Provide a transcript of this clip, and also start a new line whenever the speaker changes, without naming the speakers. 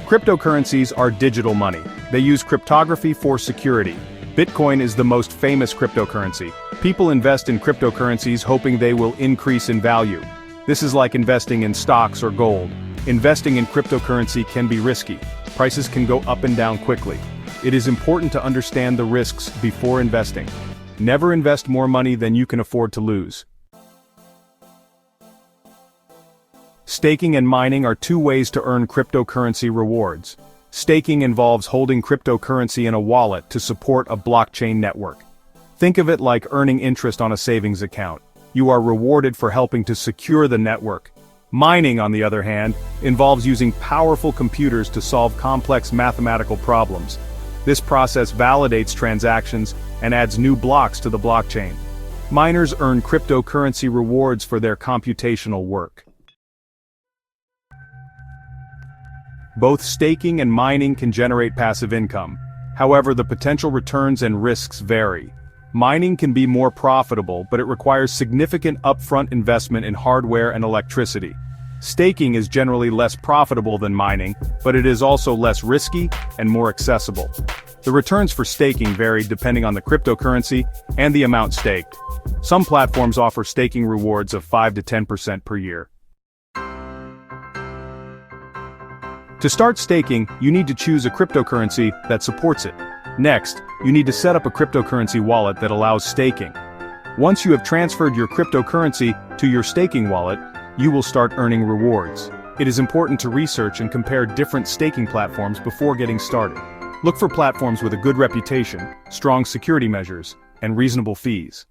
Cryptocurrencies are digital money. They use cryptography for security. Bitcoin is the most famous cryptocurrency. People invest in cryptocurrencies hoping they will increase in value. This is like investing in stocks or gold. Investing in cryptocurrency can be risky. Prices can go up and down quickly. It is important to understand the risks before investing. Never invest more money than you can afford to lose. Staking and mining are two ways to earn cryptocurrency rewards. Staking involves holding cryptocurrency in a wallet to support a blockchain network. Think of it like earning interest on a savings account. You are rewarded for helping to secure the network. Mining, on the other hand, involves using powerful computers to solve complex mathematical problems. This process validates transactions and adds new blocks to the blockchain. Miners earn cryptocurrency rewards for their computational work. Both staking and mining can generate passive income. However, the potential returns and risks vary. Mining can be more profitable, but it requires significant upfront investment in hardware and electricity. Staking is generally less profitable than mining, but it is also less risky and more accessible. The returns for staking vary depending on the cryptocurrency and the amount staked. Some platforms offer staking rewards of 5 to 10% per year. To start staking, you need to choose a cryptocurrency that supports it. Next, you need to set up a cryptocurrency wallet that allows staking. Once you have transferred your cryptocurrency to your staking wallet, you will start earning rewards. It is important to research and compare different staking platforms before getting started. Look for platforms with a good reputation, strong security measures, and reasonable fees.